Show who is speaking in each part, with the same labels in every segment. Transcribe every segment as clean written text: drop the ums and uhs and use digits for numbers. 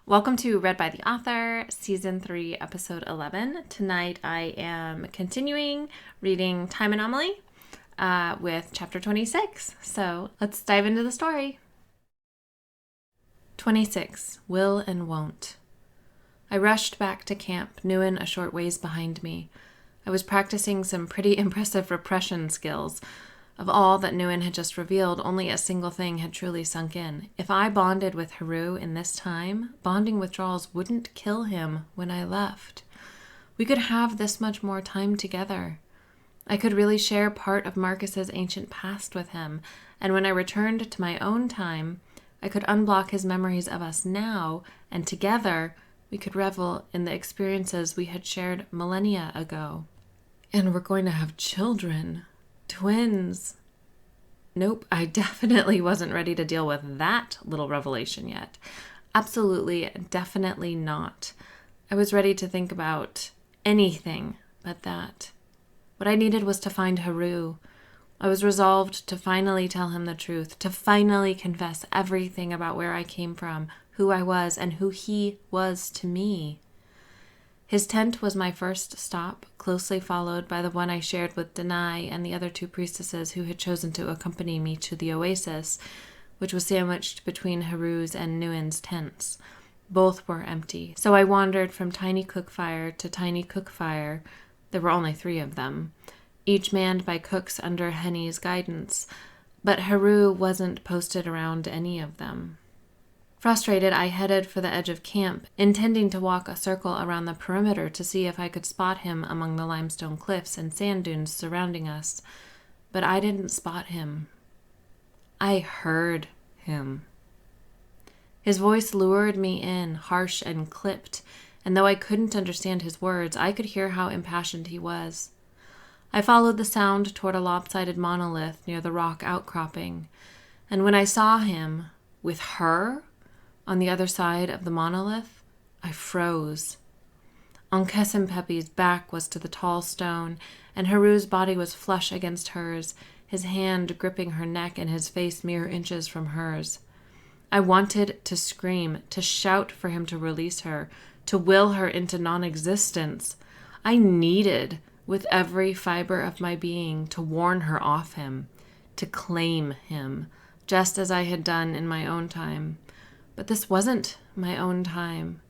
Speaker 1: Welcome to Read by the Author, Season 3, Episode 11. Tonight I am continuing reading Time Anomaly with Chapter 26. So let's dive into the story. 26. Will and Won't. I rushed back to camp, Nguyen a short ways behind me. I was practicing some pretty impressive repression skills. Of all that Nguyen had just revealed, only a single thing had truly sunk in. If I bonded with Heru in this time, bonding withdrawals wouldn't kill him when I left. We could have this much more time together. I could really share part of Marcus's ancient past with him, and when I returned to my own time, I could unblock his memories of us now, and together we could revel in the experiences we had shared millennia ago. And we're going to have children. Twins. Nope, I definitely wasn't ready to deal with that little revelation yet. Absolutely, definitely not. I was ready to think about anything but that. What I needed was to find Heru. I was resolved to finally tell him the truth, to finally confess everything about where I came from, who I was, and who he was to me. His tent was my first stop, closely followed by the one I shared with Denai and the other two priestesses who had chosen to accompany me to the oasis, which was sandwiched between Heru's and Nguyen's tents. Both were empty, so I wandered from tiny cookfire to tiny cookfire. There were only 3 of them, each manned by cooks under Henny's guidance, but Heru wasn't posted around any of them. Frustrated, I headed for the edge of camp, intending to walk a circle around the perimeter to see if I could spot him among the limestone cliffs and sand dunes surrounding us. But I didn't spot him. I heard him. His voice lured me in, harsh and clipped, and though I couldn't understand his words, I could hear how impassioned he was. I followed the sound toward a lopsided monolith near the rock outcropping, and when I saw him, with her on the other side of the monolith, I froze. Ankhesenpepi's back was to the tall stone, and Heru's body was flush against hers, his hand gripping her neck and his face mere inches from hers. I wanted to scream, to shout for him to release her, to will her into non-existence. I needed, with every fiber of my being, to warn her off him, to claim him, just as I had done in my own time. But this wasn't my own time.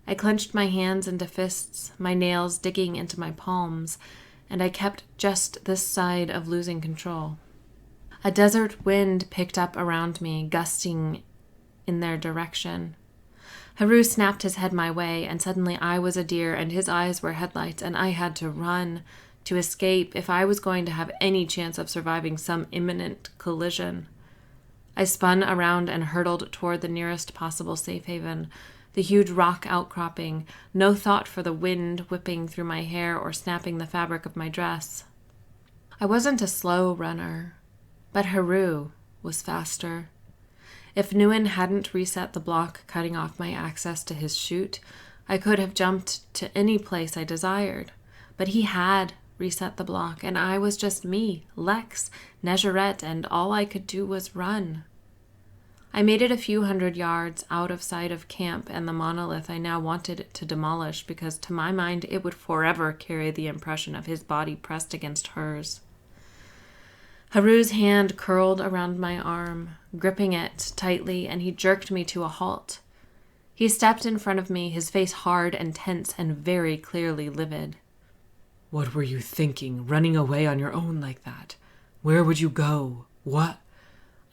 Speaker 1: I clenched my hands into fists, my nails digging into my palms, and I kept just this side of losing control. A desert wind picked up around me, gusting in their direction. Heru snapped his head my way, and suddenly I was a deer and his eyes were headlights, and I had to run, to escape if I was going to have any chance of surviving some imminent collision. I spun around and hurtled toward the nearest possible safe haven, the huge rock outcropping, no thought for the wind whipping through my hair or snapping the fabric of my dress. I wasn't a slow runner, but Heru was faster. If Nguyen hadn't reset the block cutting off my access to his chute, I could have jumped to any place I desired, but he had reset the block, and I was just me, Lex, Nezarette, and all I could do was run. I made it a few hundred yards out of sight of camp and the monolith I now wanted to demolish because, to my mind, it would forever carry the impression of his body pressed against hers. Heru's hand curled around my arm, gripping it tightly, and he jerked me to a halt. He stepped in front of me, his face hard and tense and very clearly livid.
Speaker 2: What were you thinking, running away on your own like that? Where would you go? What?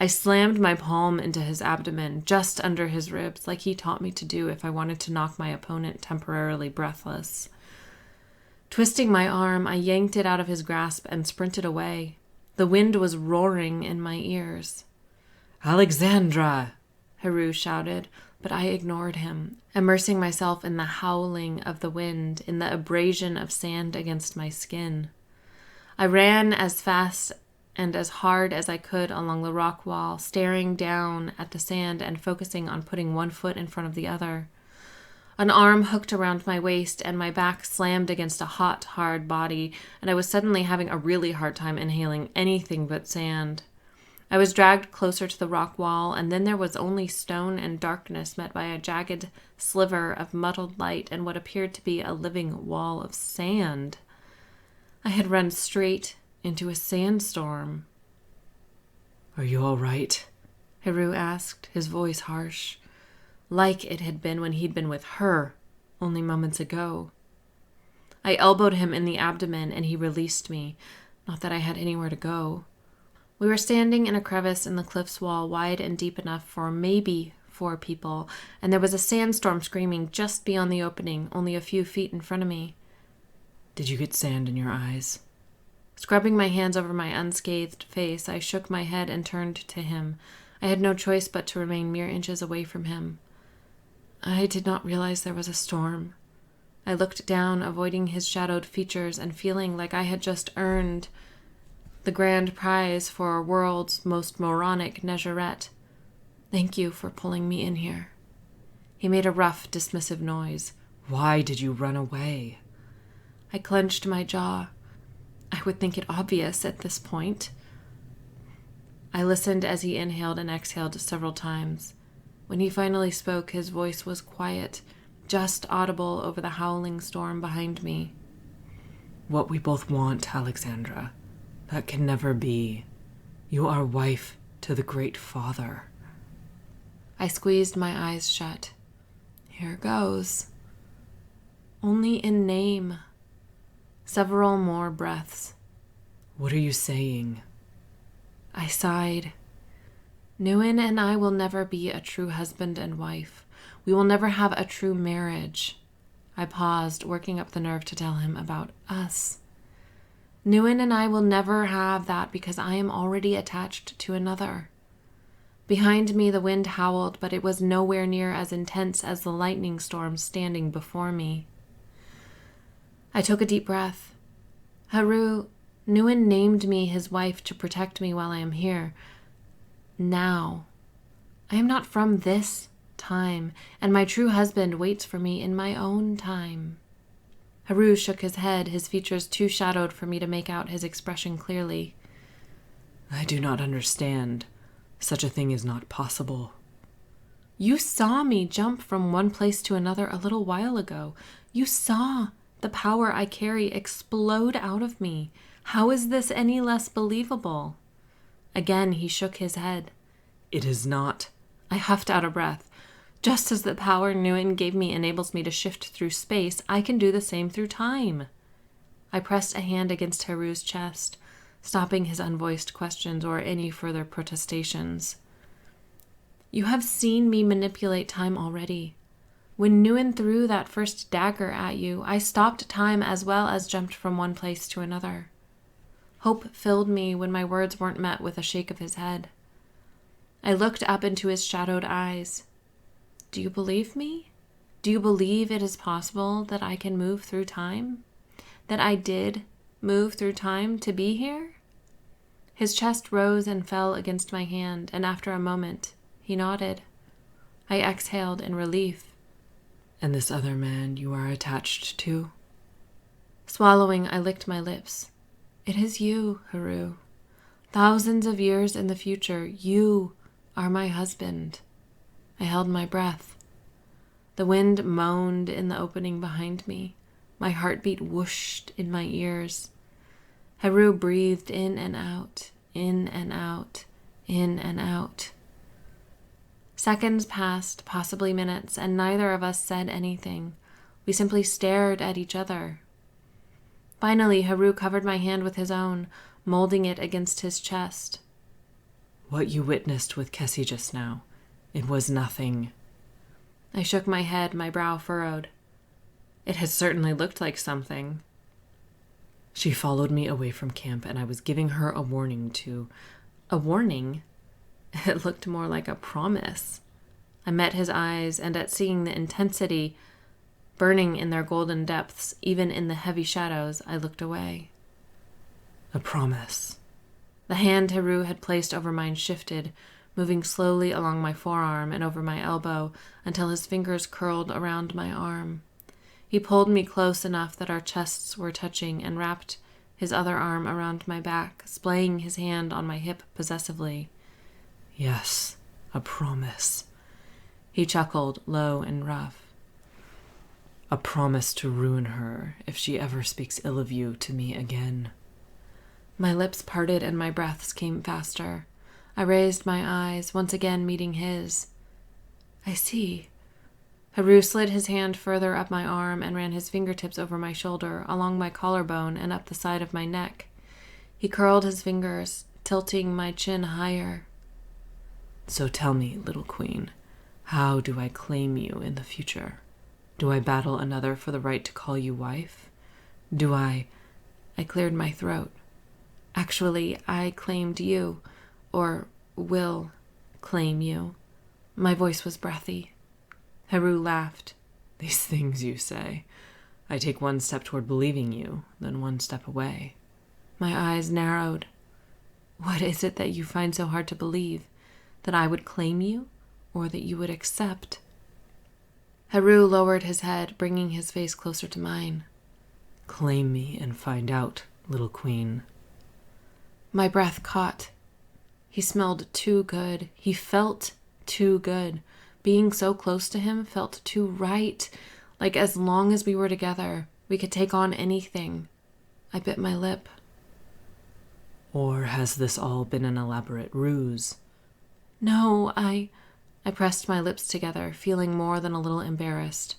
Speaker 1: I slammed my palm into his abdomen, just under his ribs, like he taught me to do if I wanted to knock my opponent temporarily breathless. Twisting my arm, I yanked it out of his grasp and sprinted away. The wind was roaring in my ears.
Speaker 2: Alexandra!
Speaker 1: Heru shouted, but I ignored him, immersing myself in the howling of the wind, in the abrasion of sand against my skin. I ran as fast and as hard as I could along the rock wall, staring down at the sand and focusing on putting one foot in front of the other. An arm hooked around my waist, and my back slammed against a hot, hard body, and I was suddenly having a really hard time inhaling anything but sand. I was dragged closer to the rock wall, and then there was only stone and darkness met by a jagged sliver of muddled light and what appeared to be a living wall of sand. I had run straight into a sandstorm.
Speaker 2: "Are you all right?"
Speaker 1: Heru asked, his voice harsh, like it had been when he'd been with her only moments ago. I elbowed him in the abdomen, and he released me, not that I had anywhere to go. We were standing in a crevice in the cliff's wall, wide and deep enough for maybe 4 people, and there was a sandstorm screaming just beyond the opening, only a few feet in front of me.
Speaker 2: "Did you get sand in your eyes?"
Speaker 1: Scrubbing my hands over my unscathed face, I shook my head and turned to him. I had no choice but to remain mere inches away from him. I did not realize there was a storm. I looked down, avoiding his shadowed features and feeling like I had just earned the grand prize for a world's most moronic negerette. Thank you for pulling me in here. He made a rough, dismissive noise.
Speaker 2: "Why did you run away?"
Speaker 1: I clenched my jaw. I would think it obvious at this point. I listened as he inhaled and exhaled several times. When he finally spoke, his voice was quiet, just audible over the howling storm behind me.
Speaker 2: "What we both want, Alexandra. That can never be. You are wife to the Great Father."
Speaker 1: I squeezed my eyes shut. Here goes. Only in name. Several more breaths.
Speaker 2: "What are you saying?"
Speaker 1: I sighed. Nguyen and I will never be a true husband and wife. We will never have a true marriage. I paused, working up the nerve to tell him about us. Nguyen and I will never have that because I am already attached to another. Behind me the wind howled, but it was nowhere near as intense as the lightning storm standing before me. I took a deep breath. Heru, Nguyen named me his wife to protect me while I am here. Now. I am not from this time, and my true husband waits for me in my own time. Heru shook his head, his features too shadowed for me to make out his expression clearly.
Speaker 2: "I do not understand. Such a thing is not possible."
Speaker 1: You saw me jump from one place to another a little while ago. You saw the power I carry explode out of me. How is this any less believable? Again, he shook his head.
Speaker 2: "It is not."
Speaker 1: I huffed out a breath. Just as the power Nguyen gave me enables me to shift through space, I can do the same through time. I pressed a hand against Heru's chest, stopping his unvoiced questions or any further protestations. You have seen me manipulate time already. When Nguyen threw that first dagger at you, I stopped time as well as jumped from one place to another. Hope filled me when my words weren't met with a shake of his head. I looked up into his shadowed eyes. Do you believe me? Do you believe it is possible that I can move through time? That I did move through time to be here? His chest rose and fell against my hand, and after a moment, he nodded. I exhaled in relief.
Speaker 2: "And this other man you are attached to?"
Speaker 1: Swallowing, I licked my lips. It is you, Heru. Thousands of years in the future, you are my husband. I held my breath. The wind moaned in the opening behind me. My heartbeat whooshed in my ears. Heru breathed in and out, in and out, in and out. Seconds passed, possibly minutes, and neither of us said anything. We simply stared at each other. Finally, Heru covered my hand with his own, molding it against his chest.
Speaker 2: "What you witnessed with Kessie just now, it was nothing."
Speaker 1: I shook my head, my brow furrowed. It had certainly looked like something.
Speaker 2: "She followed me away from camp, and I was giving her a warning to..."
Speaker 1: A warning? It looked more like a promise. I met his eyes, and at seeing the intensity burning in their golden depths, even in the heavy shadows, I looked away.
Speaker 2: "A promise."
Speaker 1: The hand Heru had placed over mine shifted, moving slowly along my forearm and over my elbow until his fingers curled around my arm. He pulled me close enough that our chests were touching and wrapped his other arm around my back, splaying his hand on my hip possessively.
Speaker 2: Yes, a promise. He chuckled, low and rough. A promise to ruin her if she ever speaks ill of you to me again.
Speaker 1: My lips parted and my breaths came faster. I raised my eyes, once again meeting his. I see. Heru slid his hand further up my arm and ran his fingertips over my shoulder, along my collarbone and up the side of my neck. He curled his fingers, tilting my chin higher.
Speaker 2: So tell me, little queen, how do I claim you in the future? Do I battle another for the right to call you wife? Do I
Speaker 1: cleared my throat. Actually, I claimed you, or will claim you. My voice was breathy. Heru laughed.
Speaker 2: These things you say. I take one step toward believing you, then one step away.
Speaker 1: My eyes narrowed. What is it that you find so hard to believe? That I would claim you, or that you would accept? Heru lowered his head, bringing his face closer to mine.
Speaker 2: Claim me and find out, little queen.
Speaker 1: My breath caught. He smelled too good. He felt too good. Being so close to him felt too right. Like as long as we were together, we could take on anything. I bit my lip.
Speaker 2: Or has this all been an elaborate ruse?
Speaker 1: No, I pressed my lips together, feeling more than a little embarrassed.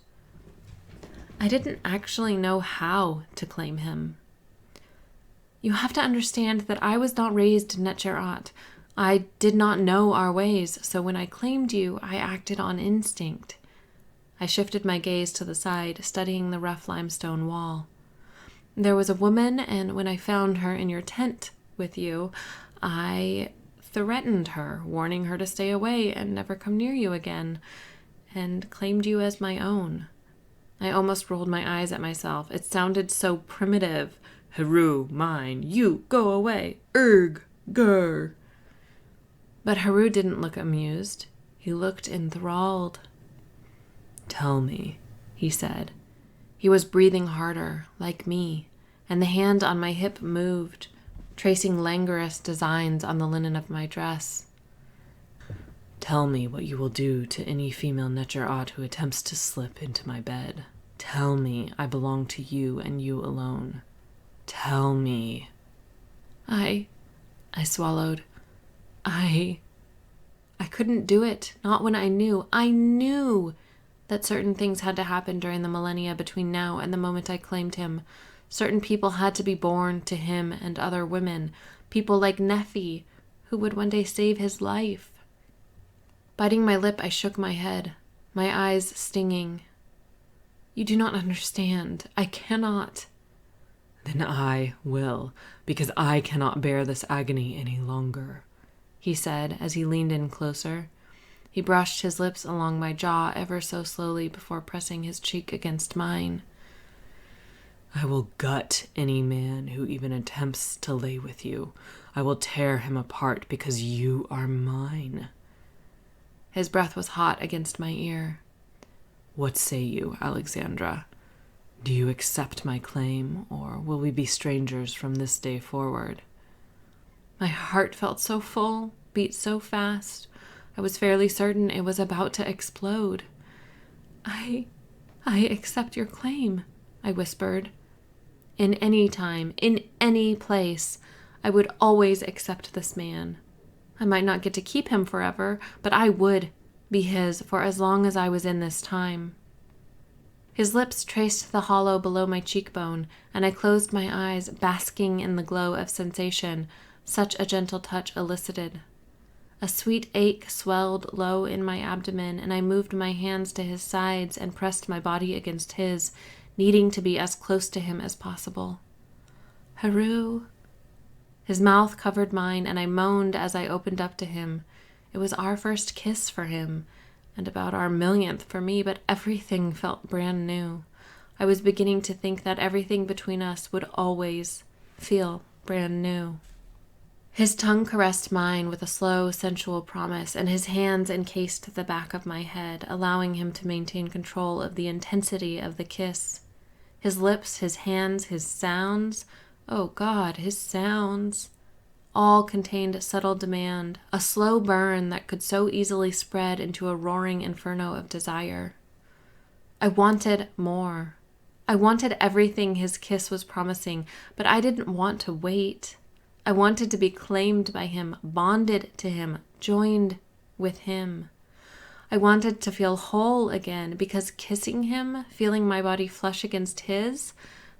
Speaker 1: I didn't actually know how to claim him. You have to understand that I was not raised in Netcherat. I did not know our ways, so when I claimed you, I acted on instinct. I shifted my gaze to the side, studying the rough limestone wall. There was a woman, and when I found her in your tent with you, I threatened her, warning her to stay away and never come near you again, and claimed you as my own. I almost rolled my eyes at myself. It sounded so primitive.
Speaker 2: Heru, mine, you, go away, erg, grr.
Speaker 1: But Heru didn't look amused. He looked enthralled.
Speaker 2: Tell me,
Speaker 1: he said. He was breathing harder, like me, and the hand on my hip moved, tracing languorous designs on the linen of my dress.
Speaker 2: Tell me what you will do to any female Netcherat who attempts to slip into my bed. Tell me I belong to you and you alone. Tell me.
Speaker 1: I swallowed. I couldn't do it, not when I knew. I knew that certain things had to happen during the millennia between now and the moment I claimed him. Certain people had to be born to him and other women, people like Nephi, who would one day save his life. Biting my lip, I shook my head, my eyes stinging. You do not understand. I cannot.
Speaker 2: Then I will, because I cannot bear this agony any longer,
Speaker 1: he said as he leaned in closer. He brushed his lips along my jaw ever so slowly before pressing his cheek against mine.
Speaker 2: I will gut any man who even attempts to lay with you. I will tear him apart because you are mine.
Speaker 1: His breath was hot against my ear.
Speaker 2: What say you, Alexandra? Do you accept my claim, or will we be strangers from this day forward?
Speaker 1: My heart felt so full, beat so fast. I was fairly certain it was about to explode. I accept your claim, I whispered. In any time, in any place, I would always accept this man. I might not get to keep him forever, but I would be his for as long as I was in this time. His lips traced the hollow below my cheekbone, and I closed my eyes, basking in the glow of sensation such a gentle touch elicited. A sweet ache swelled low in my abdomen, and I moved my hands to his sides and pressed my body against his, needing to be as close to him as possible. Heru. His mouth covered mine, and I moaned as I opened up to him. It was our first kiss for him, and about our millionth for me, but everything felt brand new. I was beginning to think that everything between us would always feel brand new. His tongue caressed mine with a slow, sensual promise, and his hands encased the back of my head, allowing him to maintain control of the intensity of the kiss. His lips, his hands, his sounds. Oh God, his sounds. all contained subtle demand, a slow burn that could so easily spread into a roaring inferno of desire. I wanted more. I wanted everything his kiss was promising, but I didn't want to wait. I wanted to be claimed by him, bonded to him, joined with him. I wanted to feel whole again, because kissing him, feeling my body flush against his,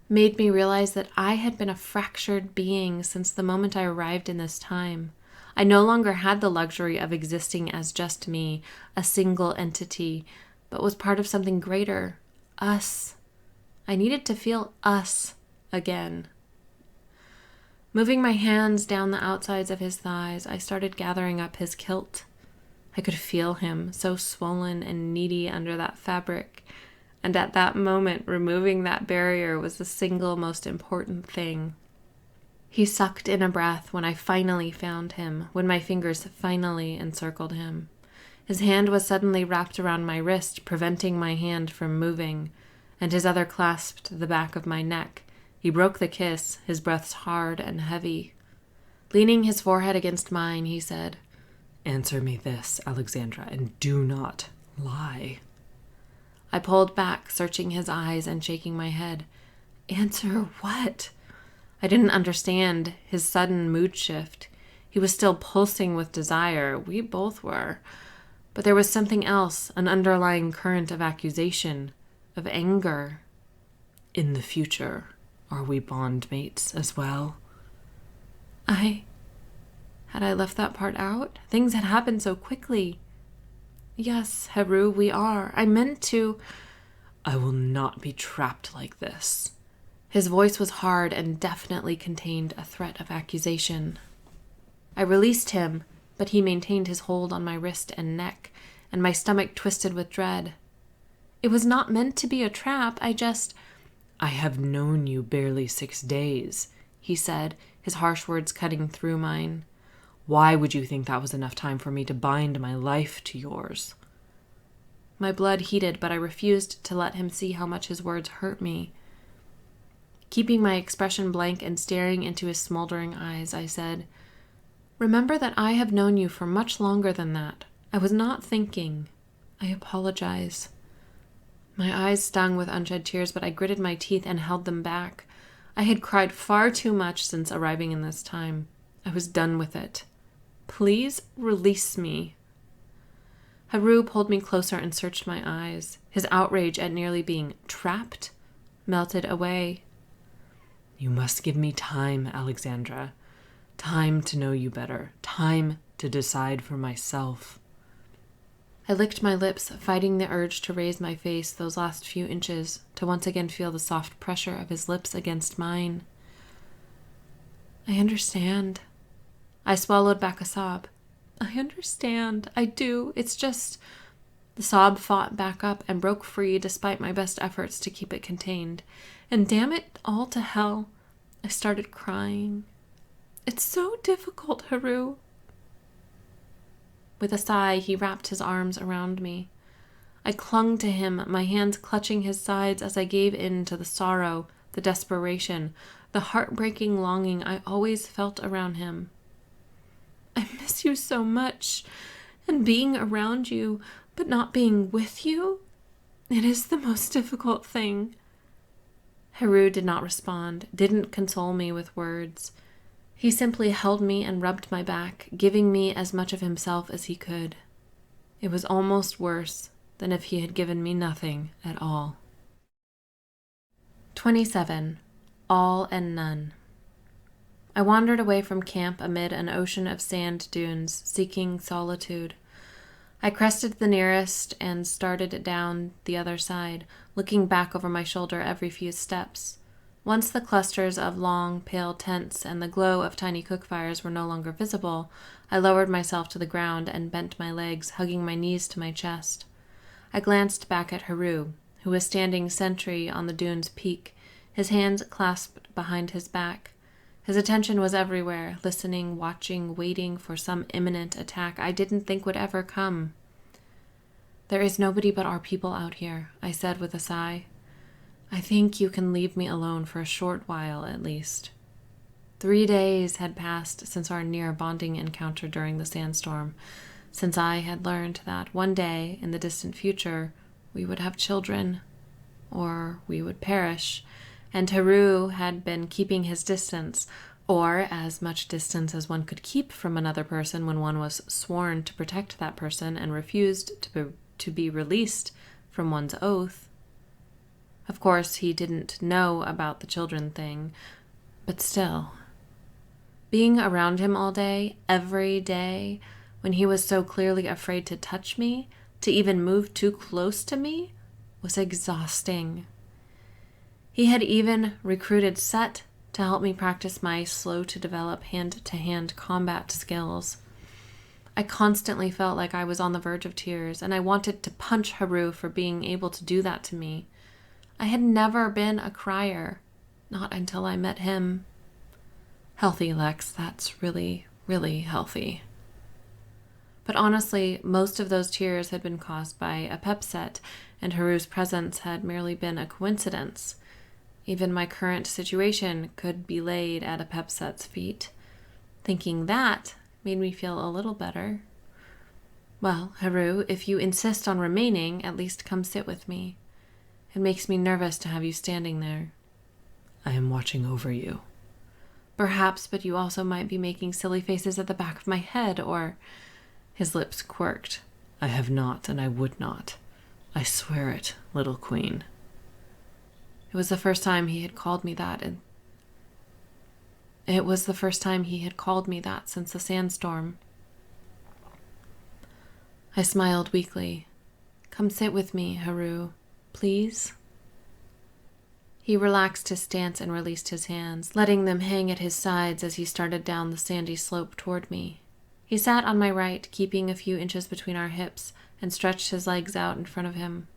Speaker 1: made me realize that I had been a fractured being since the moment I arrived in this time. I no longer had the luxury of existing as just me, a single entity, but was part of something greater, us. I needed to feel us again. Moving my hands down the outsides of his thighs, I started gathering up his kilt. I could feel him, so swollen and needy under that fabric, and at that moment, removing that barrier was the single most important thing. He sucked in a breath when I finally found him, when my fingers finally encircled him. His hand was suddenly wrapped around my wrist, preventing my hand from moving, and his other clasped the back of my neck. He broke the kiss, his breaths hard and heavy. Leaning his forehead against mine, he said,
Speaker 2: "Answer me this, Alexandra, and do not lie."
Speaker 1: I pulled back, searching his eyes and shaking my head. Answer what? I didn't understand his sudden mood shift. He was still pulsing with desire. We both were. But there was something else, an underlying current of accusation, of anger.
Speaker 2: "In the future, are we bondmates as well?"
Speaker 1: Had I left that part out? Things had happened so quickly. Yes, Heru, we are. I meant to.
Speaker 2: "I will not be trapped like this."
Speaker 1: His voice was hard and definitely contained a threat of accusation. I released him, but he maintained his hold on my wrist and neck, and my stomach twisted with dread. It was not meant to be a trap.
Speaker 2: "I have known you barely 6 days," he said, his harsh words cutting through mine. "Why would you think that was enough time for me to bind my life to yours?"
Speaker 1: My blood heated, but I refused to let him see how much his words hurt me. Keeping my expression blank and staring into his smoldering eyes, I said, "Remember that I have known you for much longer than that. I was not thinking. I apologize." My eyes stung with unshed tears, but I gritted my teeth and held them back. I had cried far too much since arriving in this time. I was done with it. Please release me. Heru pulled me closer and searched my eyes. His outrage at nearly being trapped melted away.
Speaker 2: "You must give me time, Alexandra. Time to know you better. Time to decide for myself."
Speaker 1: I licked my lips, fighting the urge to raise my face those last few inches, to once again feel the soft pressure of his lips against mine. "I understand." I swallowed back a sob. "I understand. I do. It's just—" The sob fought back up and broke free despite my best efforts to keep it contained. And damn it all to hell, I started crying. "It's so difficult, Heru." With a sigh, he wrapped his arms around me. I clung to him, my hands clutching his sides as I gave in to the sorrow, the desperation, the heartbreaking longing I always felt around him. "I miss you so much, and being around you, but not being with you, it is the most difficult thing." Heru did not respond, didn't console me with words. He simply held me and rubbed my back, giving me as much of himself as he could. It was almost worse than if he had given me nothing at all. 27. All and None. I wandered away from camp amid an ocean of sand dunes, seeking solitude. I crested the nearest and started down the other side, looking back over my shoulder every few steps. Once the clusters of long, pale tents and the glow of tiny cook fires were no longer visible, I lowered myself to the ground and bent my legs, hugging my knees to my chest. I glanced back at Heru, who was standing sentry on the dune's peak, his hands clasped behind his back. His attention was everywhere, listening, watching, waiting for some imminent attack I didn't think would ever come. "There is nobody but our people out here," I said with a sigh. "I think you can leave me alone for a short while, at least." 3 days had passed since our near bonding encounter during the sandstorm, since I had learned that one day in the distant future we would have children, or we would perish, and Heru had been keeping his distance, or as much distance as one could keep from another person when one was sworn to protect that person and refused to be released from one's oath. Of course, he didn't know about the children thing, but still. Being around him all day, every day, when he was so clearly afraid to touch me, to even move too close to me, was exhausting. He had even recruited Set to help me practice my slow-to-develop hand-to-hand combat skills. I constantly felt like I was on the verge of tears, and I wanted to punch Heru for being able to do that to me. I had never been a crier, not until I met him. Healthy, Lex, that's really, really healthy. But honestly, most of those tears had been caused by a pep set, and Heru's presence had merely been a coincidence. Even my current situation could be laid at a pep set's feet. Thinking that made me feel a little better. Well, Heru, if you insist on remaining, at least come sit with me. It makes me nervous to have you standing there.
Speaker 2: I am watching over you.
Speaker 1: Perhaps, but you also might be making silly faces at the back of my head, or... His lips quirked.
Speaker 2: I have not, and I would not. I swear it, little queen.
Speaker 1: It was the first time he had called me that, and it was the first time he had called me that since the sandstorm. I smiled weakly. Come sit with me, Heru, please. He relaxed his stance and released his hands, letting them hang at his sides as he started down the sandy slope toward me. He sat on my right, keeping a few inches between our hips, and stretched his legs out in front of him.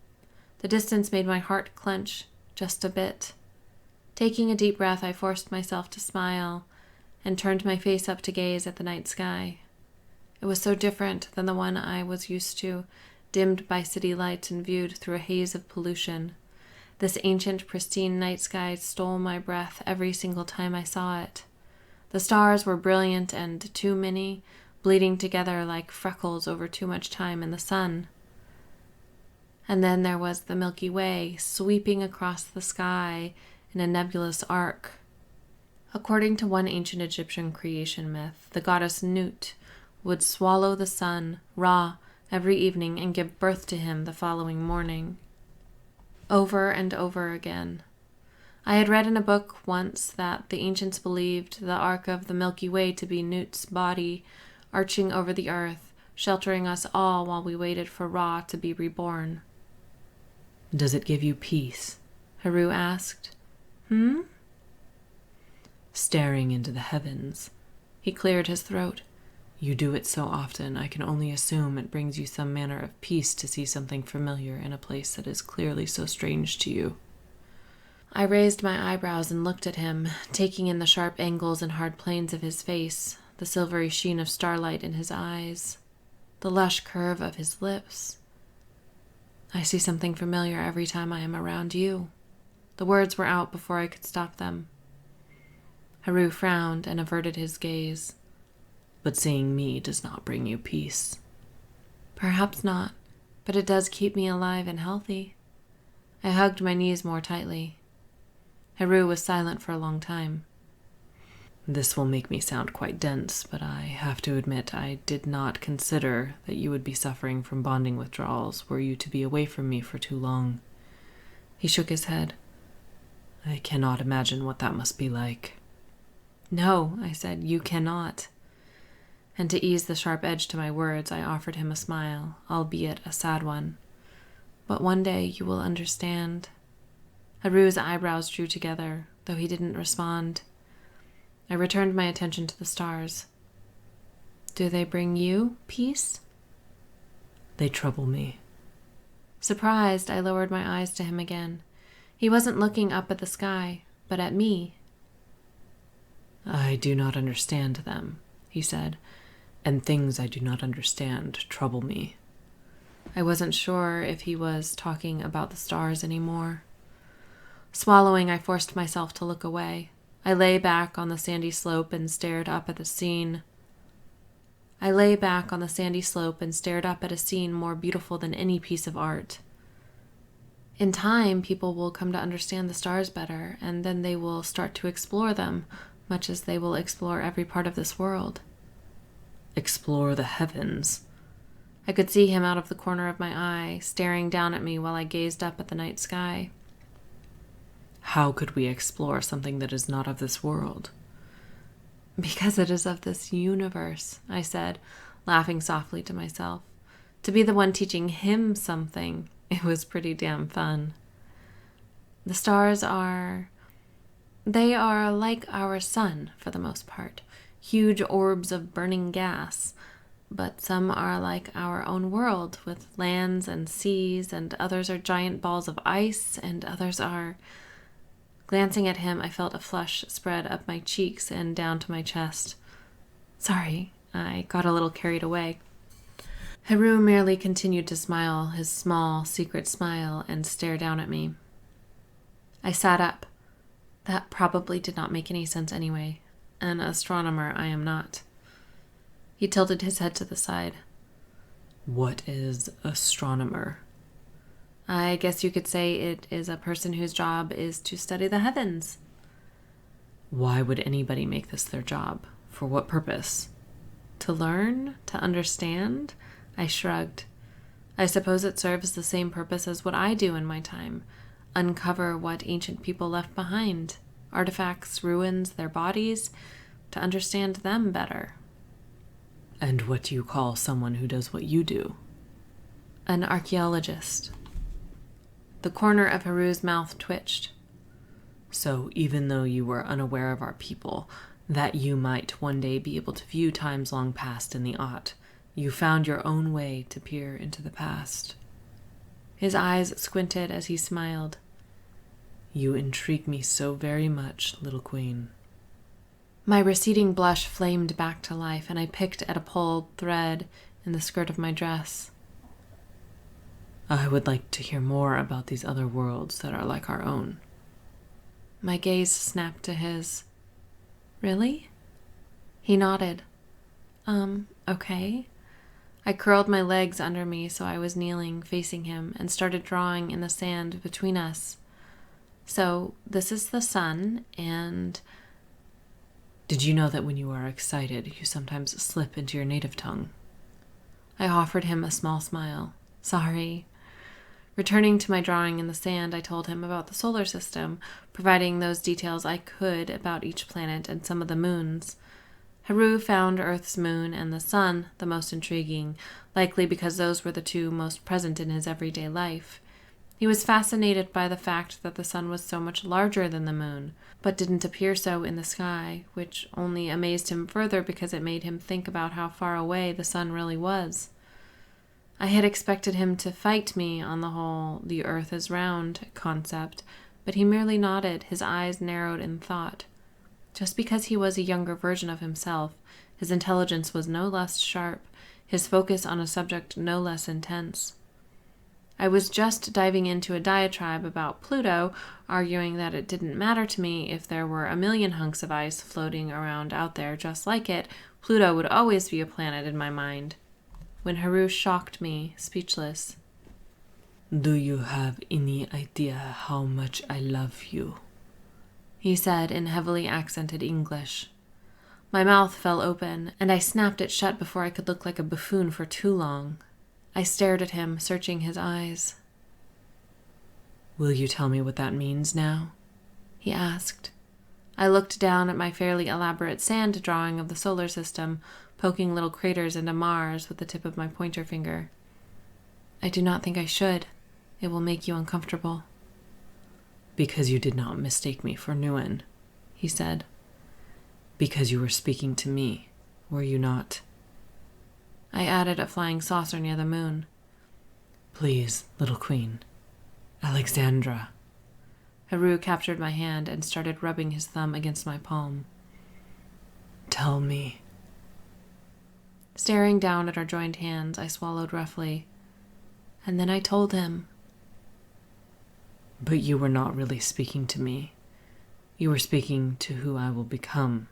Speaker 1: The distance made my heart clench, just a bit. Taking a deep breath, I forced myself to smile, and turned my face up to gaze at the night sky. It was so different than the one I was used to, dimmed by city lights and viewed through a haze of pollution. This ancient, pristine night sky stole my breath every single time I saw it. The stars were brilliant and too many, bleeding together like freckles over too much time in the sun. And then there was the Milky Way, sweeping across the sky in a nebulous arc. According to one ancient Egyptian creation myth, the goddess Nut would swallow the sun, Ra, every evening and give birth to him the following morning. Over and over again. I had read in a book once that the ancients believed the arc of the Milky Way to be Nut's body, arching over the earth, sheltering us all while we waited for Ra to be reborn.
Speaker 2: Does it give you peace?
Speaker 1: Heru asked.
Speaker 2: Staring into the heavens.
Speaker 1: He cleared his throat.
Speaker 2: You do it so often, I can only assume it brings you some manner of peace to see something familiar in a place that is clearly so strange to you.
Speaker 1: I raised my eyebrows and looked at him, taking in the sharp angles and hard planes of his face, the silvery sheen of starlight in his eyes, the lush curve of his lips. I see something familiar every time I am around you. The words were out before I could stop them. Heru frowned and averted his gaze.
Speaker 2: But seeing me does not bring you peace.
Speaker 1: Perhaps not, but it does keep me alive and healthy. I hugged my knees more tightly. Heru was silent for a long time.
Speaker 2: This will make me sound quite dense, but I have to admit I did not consider that you would be suffering from bonding withdrawals were you to be away from me for too long.
Speaker 1: He shook his head.
Speaker 2: I cannot imagine what that must be like.
Speaker 1: No, I said, you cannot. And to ease the sharp edge to my words, I offered him a smile, albeit a sad one. But one day you will understand. Heru's eyebrows drew together, though he didn't respond. I returned my attention to the stars. Do they bring you peace?
Speaker 2: They trouble me.
Speaker 1: Surprised, I lowered my eyes to him again. He wasn't looking up at the sky, but at me.
Speaker 2: I do not understand them, he said, and things I do not understand trouble me.
Speaker 1: I wasn't sure if he was talking about the stars anymore. Swallowing, I forced myself to look away. I lay back on the sandy slope and stared up at a scene more beautiful than any piece of art. In time, people will come to understand the stars better, and then they will start to explore them, much as they will explore every part of this world.
Speaker 2: Explore the heavens.
Speaker 1: I could see him out of the corner of my eye, staring down at me while I gazed up at the night sky.
Speaker 2: How could we explore something that is not of this world?
Speaker 1: Because it is of this universe, I said, laughing softly to myself. To be the one teaching him something, it was pretty damn fun. The stars they are like our sun for the most part, huge orbs of burning gas, but some are like our own world, with lands and seas, and others are giant balls of ice, and others are... Glancing at him, I felt a flush spread up my cheeks and down to my chest. Sorry, I got a little carried away. Heru merely continued to smile his small, secret smile and stare down at me. I sat up. That probably did not make any sense anyway. An astronomer I am not. He tilted his head to the side.
Speaker 2: What is astronomer?
Speaker 1: I guess you could say it is a person whose job is to study the heavens.
Speaker 2: Why would anybody make this their job? For what purpose?
Speaker 1: To learn? To understand? I shrugged. I suppose it serves the same purpose as what I do in my time. Uncover what ancient people left behind. Artifacts, ruins, their bodies. To understand them better.
Speaker 2: And what do you call someone who does what you do?
Speaker 1: An archaeologist. The corner of Heru's mouth twitched.
Speaker 2: So even though you were unaware of our people, that you might one day be able to view times long past in the aught, you found your own way to peer into the past.
Speaker 1: His eyes squinted as he smiled.
Speaker 2: You intrigue me so very much, little queen.
Speaker 1: My receding blush flamed back to life, and I picked at a pulled thread in the skirt of my dress.
Speaker 2: I would like to hear more about these other worlds that are like our own.
Speaker 1: My gaze snapped to his. Really? He nodded. Okay. I curled my legs under me so I was kneeling, facing him, and started drawing in the sand between us. So, this is the sun, and...
Speaker 2: Did you know that when you are excited, you sometimes slip into your native tongue?
Speaker 1: I offered him a small smile. Sorry. Returning to my drawing in the sand, I told him about the solar system, providing those details I could about each planet and some of the moons. Heru found Earth's moon and the sun the most intriguing, likely because those were the two most present in his everyday life. He was fascinated by the fact that the sun was so much larger than the moon, but didn't appear so in the sky, which only amazed him further because it made him think about how far away the sun really was. I had expected him to fight me on the whole "the earth is round" concept, but he merely nodded, his eyes narrowed in thought. Just because he was a younger version of himself, his intelligence was no less sharp, his focus on a subject no less intense. I was just diving into a diatribe about Pluto, arguing that it didn't matter to me if there were a million hunks of ice floating around out there just like it. Pluto would always be a planet in my mind. When Heru shocked me, speechless.
Speaker 2: Do you have any idea how much I love you?
Speaker 1: He said in heavily accented English. My mouth fell open, and I snapped it shut before I could look like a buffoon for too long. I stared at him, searching his eyes.
Speaker 2: Will you tell me what that means now?
Speaker 1: He asked. I looked down at my fairly elaborate sand drawing of the solar system, poking little craters into Mars with the tip of my pointer finger. I do not think I should. It will make you uncomfortable.
Speaker 2: Because you did not mistake me for Nguyen, he said. Because you were speaking to me, were you not?
Speaker 1: I added a flying saucer near the moon.
Speaker 2: Please, little queen. Alexandra.
Speaker 1: Heru captured my hand and started rubbing his thumb against my palm.
Speaker 2: Tell me.
Speaker 1: Staring down at our joined hands, I swallowed roughly. And then I told him.
Speaker 2: But you were not really speaking to me. You were speaking to who I will become.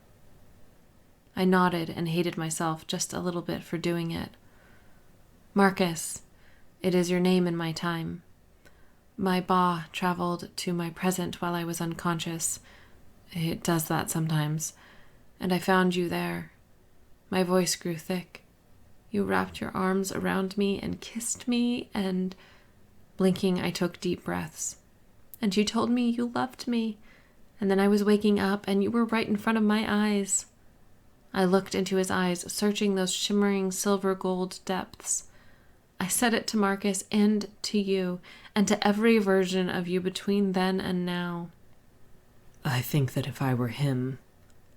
Speaker 1: I nodded and hated myself just a little bit for doing it. Marcus, it is your name in my time. My ba traveled to my present while I was unconscious. It does that sometimes. And I found you there. My voice grew thick. You wrapped your arms around me and kissed me, and... Blinking, I took deep breaths. And you told me you loved me. And then I was waking up, and you were right in front of my eyes. I looked into his eyes, searching those shimmering silver gold depths. I said it to Marcus and to you, and to every version of you between then and now.
Speaker 2: I think that if I were him,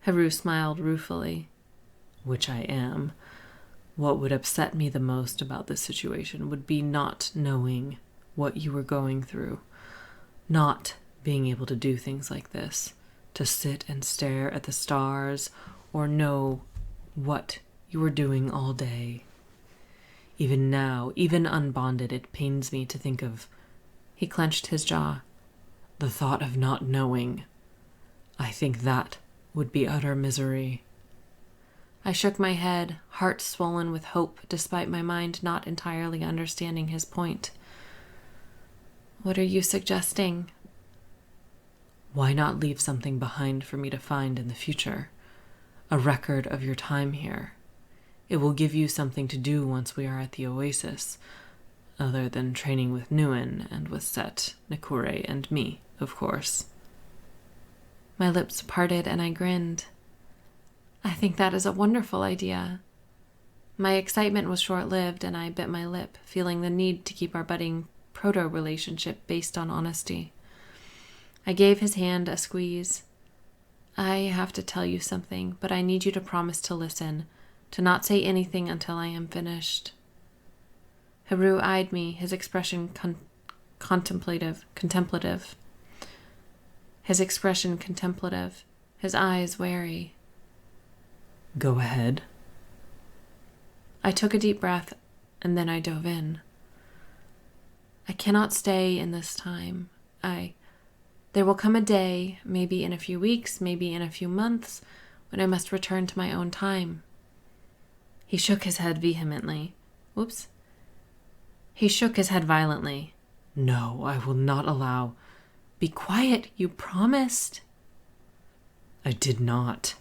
Speaker 1: Heru smiled ruefully,
Speaker 2: which I am, what would upset me the most about this situation would be not knowing what you were going through, not being able to do things like this, to sit and stare at the stars or know what you were doing all day. Even now, even unbonded, it pains me to think of... He clenched his jaw. The thought of not knowing. I think that would be utter misery.
Speaker 1: I shook my head, heart swollen with hope, despite my mind not entirely understanding his point. What are you suggesting?
Speaker 2: Why not leave something behind for me to find in the future? A record of your time here. It will give you something to do once we are at the oasis, other than training with Nguyen and with Set, Nakure, and me, of course.
Speaker 1: My lips parted and I grinned. I think that is a wonderful idea. My excitement was short-lived and I bit my lip, feeling the need to keep our budding proto-relationship based on honesty. I gave his hand a squeeze. I have to tell you something, but I need you to promise to listen, to not say anything until I am finished. Heru eyed me, his expression contemplative. His expression contemplative, his eyes wary.
Speaker 2: Go ahead.
Speaker 1: I took a deep breath, and then I dove in. I cannot stay in this time. There will come a day, maybe in a few weeks, maybe in a few months, when I must return to my own time. He shook his head vehemently. Whoops. He shook his head violently.
Speaker 2: No, I will not allow.
Speaker 1: Be quiet, you promised.
Speaker 2: I did not.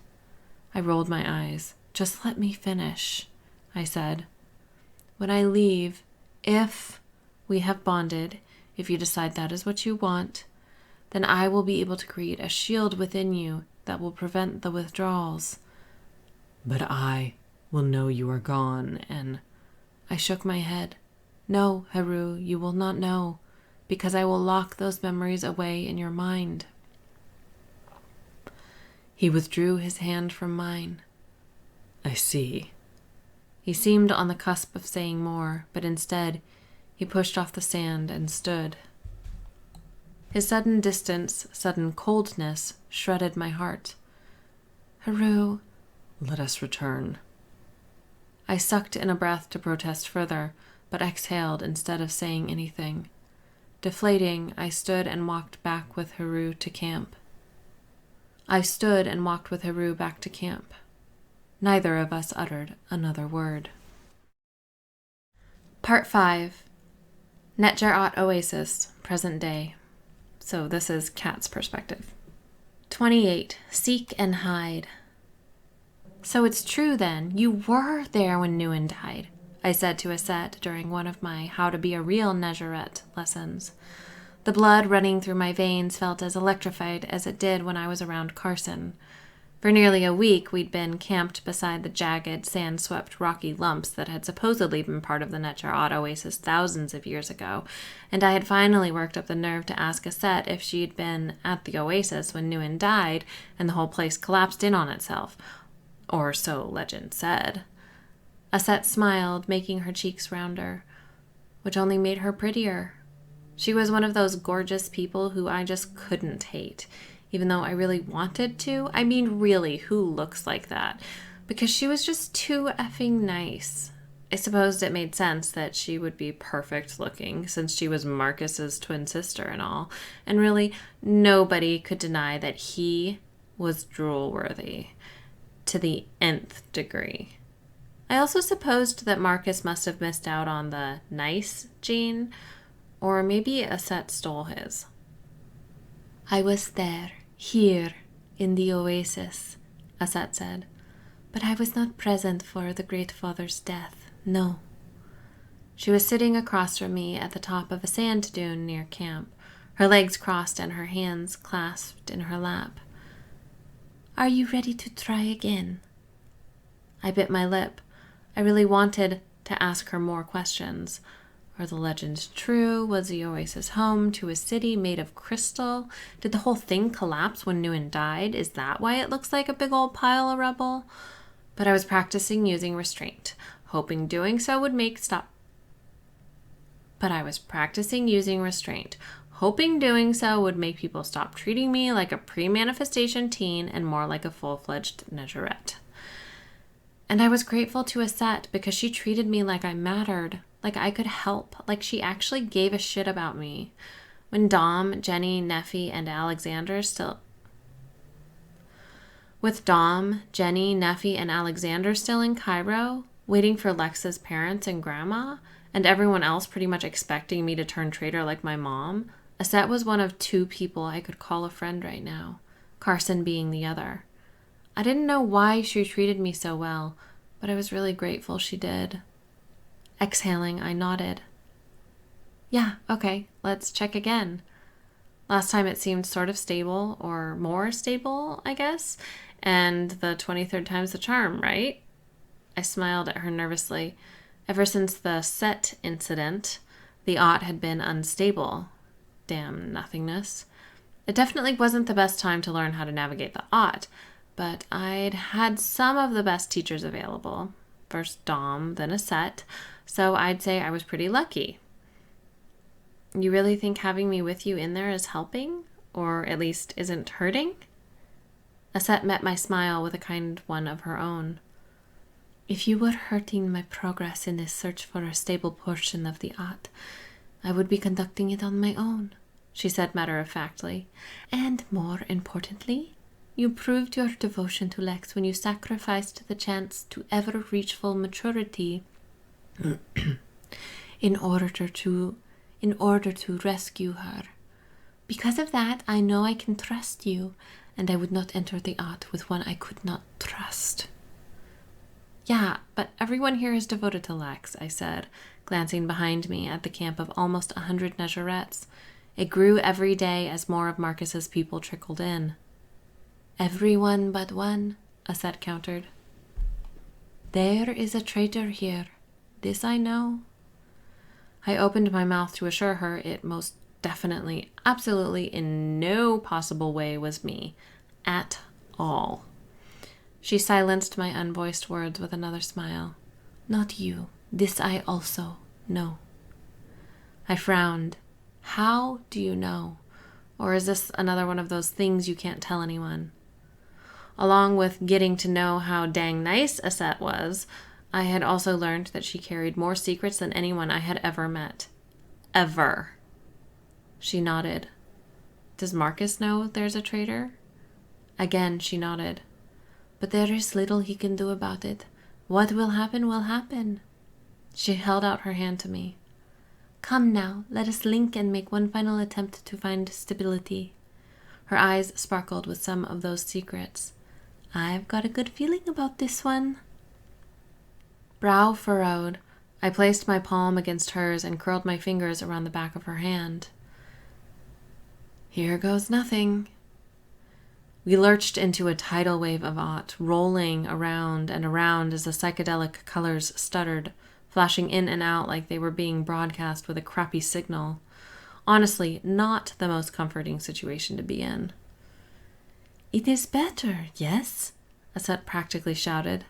Speaker 1: I rolled my eyes. Just let me finish, I said. When I leave, if we have bonded, if you decide that is what you want, then I will be able to create a shield within you that will prevent the withdrawals.
Speaker 2: But I will know you are gone, and...
Speaker 1: I shook my head. No, Heru, you will not know, because I will lock those memories away in your mind. He withdrew his hand from mine.
Speaker 2: I see.
Speaker 1: He seemed on the cusp of saying more, but instead he pushed off the sand and stood. His sudden distance, sudden coldness, shredded my heart. Heru,
Speaker 2: let us return.
Speaker 1: I sucked in a breath to protest further, but exhaled instead of saying anything. Deflating, I stood and walked back with Heru to camp. Neither of us uttered another word. Part 5. Netjar Oasis, present day. So this is Kat's perspective. 28. Seek and hide. So it's true then, you were there when Nguyen died, I said to Aset during one of my How to Be a Real Nezarette lessons. The blood running through my veins felt as electrified as it did when I was around Carson. For nearly a week, we'd been camped beside the jagged, sand-swept rocky lumps that had supposedly been part of the Netjar Oasis thousands of years ago, and I had finally worked up the nerve to ask Aset if she'd been at the oasis when Nguyen died and the whole place collapsed in on itself. Or so legend said. Aset smiled, making her cheeks rounder, which only made her prettier. She was one of those gorgeous people who I just couldn't hate, even though I really wanted to. I mean, really, who looks like that? Because she was just too effing nice. I supposed it made sense that she would be perfect looking since she was Marcus's twin sister and all, and really nobody could deny that he was drool-worthy to the nth degree. I also supposed that Marcus must have missed out on the nice gene, or maybe Aset stole his. I was there, here, in the oasis, Aset said, but I was not present for the Great Father's death, no. She was sitting across from me at the top of a sand dune near camp, her legs crossed and her hands clasped in her lap. Are you ready to try again? I bit my lip. I really wanted to ask her more questions. Are the legends true? Was the oasis home to a city made of crystal? Did the whole thing collapse when Nguyen died? Is that why it looks like a big old pile of rubble? But I was practicing using restraint, hoping doing so would make people stop treating me like a pre-manifestation teen and more like a full-fledged Negerette. And I was grateful to Aset because she treated me like I mattered, like I could help, like she actually gave a shit about me. When Dom, Jenny, Neffy, and Alexander still in Cairo, waiting for Lex's parents and grandma, and everyone else pretty much expecting me to turn traitor like my mom, Aset was one of 2 people I could call a friend right now, Carson being the other. I didn't know why she treated me so well, but I was really grateful she did. Exhaling, I nodded. Yeah, okay, let's check again. Last time it seemed sort of stable, or more stable, I guess, and the 23rd time's the charm, right? I smiled at her nervously. Ever since the set incident, the Ott had been unstable. Damn nothingness. It definitely wasn't the best time to learn how to navigate the Ott, but I'd had some of the best teachers available. First Dom, then Aset, so I'd say I was pretty lucky. You really think having me with you in there is helping? Or at least isn't hurting? Aset met my smile with a kind one of her own. If you were hurting my progress in this search for a stable portion of the Ott, I would be conducting it on my own, she said matter-of-factly. And more importantly, you proved your devotion to Lex when you sacrificed the chance to ever reach full maturity in order to rescue her. Because of that, I know I can trust you, and I would not enter the Ott with one I could not trust. Yeah, but everyone here is devoted to Lex, I said, glancing behind me at the camp of almost 100 Negerettes. It grew every day as more of Marcus's people trickled in. Everyone but one, Aset countered. There is a traitor here. This I know. I opened my mouth to assure her it most definitely, absolutely, in no possible way was me. At all. She silenced my unvoiced words with another smile. Not you. This I also know. I frowned. How do you know? Or is this another one of those things you can't tell anyone? Along with getting to know how dang nice Aset was, I had also learned that she carried more secrets than anyone I had ever met. Ever. She nodded. Does Marcus know there's a traitor? Again, she nodded. But there is little he can do about it. What will happen will happen. She held out her hand to me. Come now, let us link and make one final attempt to find stability. Her eyes sparkled with some of those secrets. I've got a good feeling about this one. Brow furrowed, I placed my palm against hers and curled my fingers around the back of her hand. Here goes nothing. We lurched into a tidal wave of Ott, rolling around and around as the psychedelic colors stuttered, flashing in and out like they were being broadcast with a crappy signal. Honestly, not the most comforting situation to be in. It is better, yes? Aset practically shouted.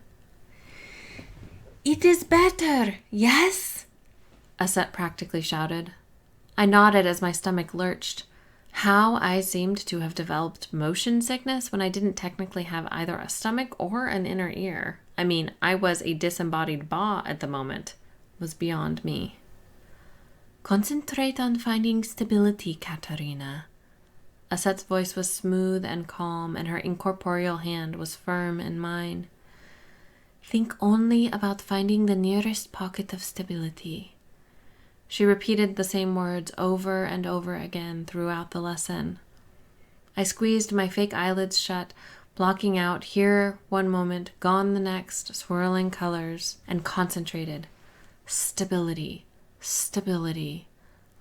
Speaker 1: It is better, yes? Aset practically shouted. I nodded as my stomach lurched. How I seemed to have developed motion sickness when I didn't technically have either a stomach or an inner ear. I mean, I was a disembodied ba at the moment, was beyond me. Concentrate on finding stability, Katarina. Aset's voice was smooth and calm, and her incorporeal hand was firm in mine. Think only about finding the nearest pocket of stability. She repeated the same words over and over again throughout the lesson. I squeezed my fake eyelids shut, blocking out here one moment, gone the next, swirling colors, and concentrated. Stability, stability.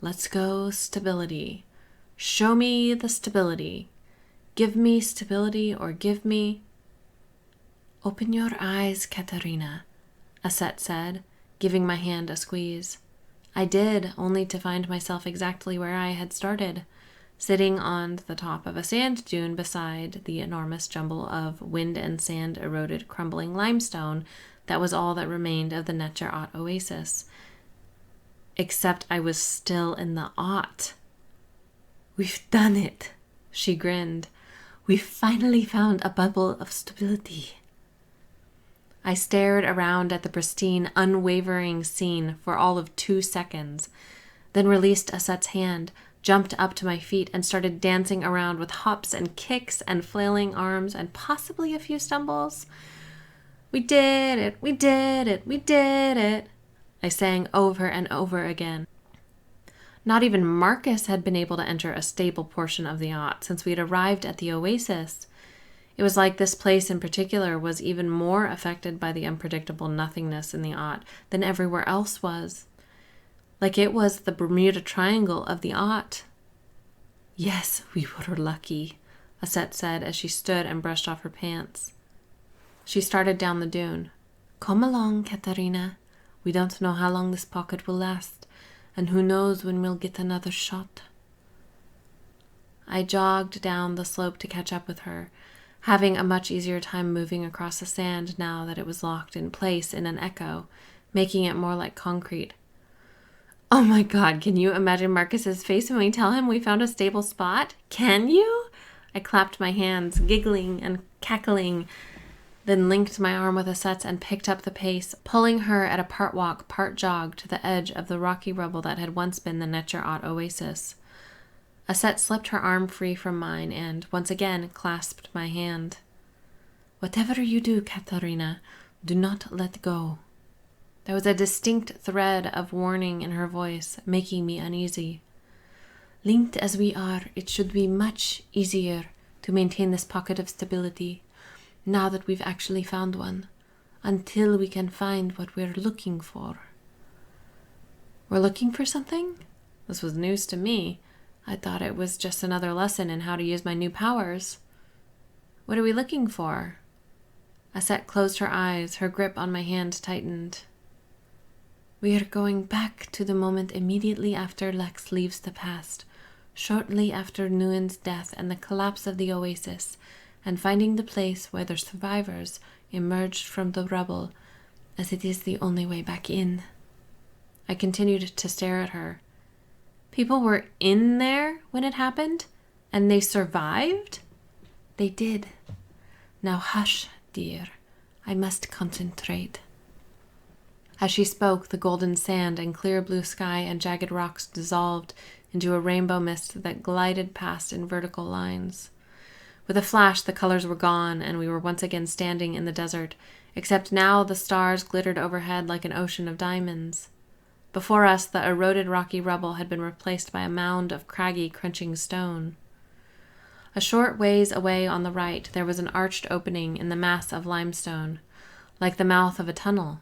Speaker 1: Let's go, stability. Show me the stability. Give me stability or give me... Open your eyes, Katarina, Aset said, giving my hand a squeeze. I did, only to find myself exactly where I had started, sitting on the top of a sand dune beside the enormous jumble of wind and sand eroded crumbling limestone that was all that remained of the Netjar oasis. Except I was still in the Ot. We've done it, she grinned. We've finally found a bubble of stability. I stared around at the pristine, unwavering scene for all of 2 seconds, then released Aset's hand, jumped up to my feet, and started dancing around with hops and kicks and flailing arms and possibly a few stumbles. We did it, we did it, we did it, I sang over and over again. Not even Marcus had been able to enter a stable portion of the Ot since we had arrived at the oasis. It was like this place in particular was even more affected by the unpredictable nothingness in the Ot than everywhere else was. Like it was the Bermuda Triangle of the Ot. Yes, we were lucky, Aset said as she stood and brushed off her pants. She started down the dune. Come along, Katarina. We don't know how long this pocket will last, and who knows when we'll get another shot. I jogged down the slope to catch up with her, having a much easier time moving across the sand now that it was locked in place in an echo, making it more like concrete. Oh my God, can you imagine Marcus's face when we tell him we found a stable spot? Can you? I clapped my hands, giggling and cackling, then linked my arm with Aset's and picked up the pace, pulling her at a part walk, part jog to the edge of the rocky rubble that had once been the Netjar oasis. Aset slipped her arm free from mine and, once again, clasped my hand. Whatever you do, Katarina, do not let go. There was a distinct thread of warning in her voice, making me uneasy. Linked as we are, it should be much easier to maintain this pocket of stability, now that we've actually found one, until we can find what we're looking for. We're looking for something? This was news to me. I thought it was just another lesson in how to use my new powers. What are we looking for? Aset closed her eyes, her grip on my hand tightened. We are going back to the moment immediately after Lex leaves the past, shortly after Nguyen's death and the collapse of the oasis, and finding the place where the survivors emerged from the rubble, as it is the only way back in. I continued to stare at her. People were in there when it happened, and they survived? They did. Now hush, dear. I must concentrate. As she spoke, the golden sand and clear blue sky and jagged rocks dissolved into a rainbow mist that glided past in vertical lines. With a flash, the colors were gone, and we were once again standing in the desert, except now the stars glittered overhead like an ocean of diamonds. Before us, the eroded rocky rubble had been replaced by a mound of craggy, crunching stone. A short ways away on the right, there was an arched opening in the mass of limestone, like the mouth of a tunnel,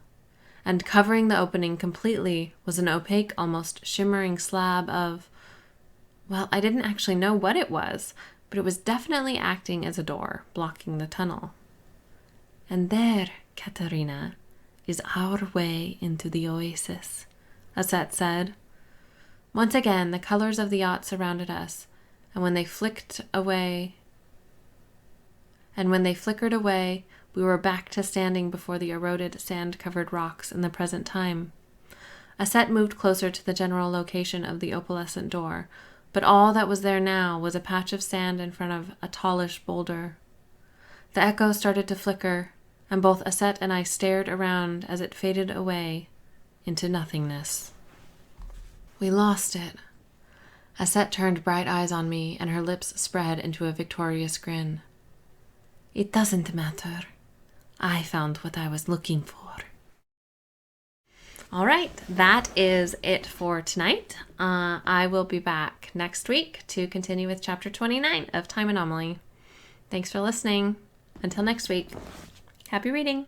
Speaker 1: and covering the opening completely was an opaque, almost shimmering slab of... Well, I didn't actually know what it was, but it was definitely acting as a door, blocking the tunnel. And there, Katarina, is our way into the oasis, Aset said. Once again, the colors of the yacht surrounded us, and when they flickered away, we were back to standing before the eroded, sand-covered rocks in the present time. Aset moved closer to the general location of the opalescent door, but all that was there now was a patch of sand in front of a tallish boulder. The echo started to flicker, and both Aset and I stared around as it faded away into nothingness. We lost it. Aset turned bright eyes on me, and her lips spread into a victorious grin. It doesn't matter. I found what I was looking for. All right, that is it for tonight. I will be back next week to continue with chapter 29 of Time Anomaly. Thanks for listening. Until next week, happy reading.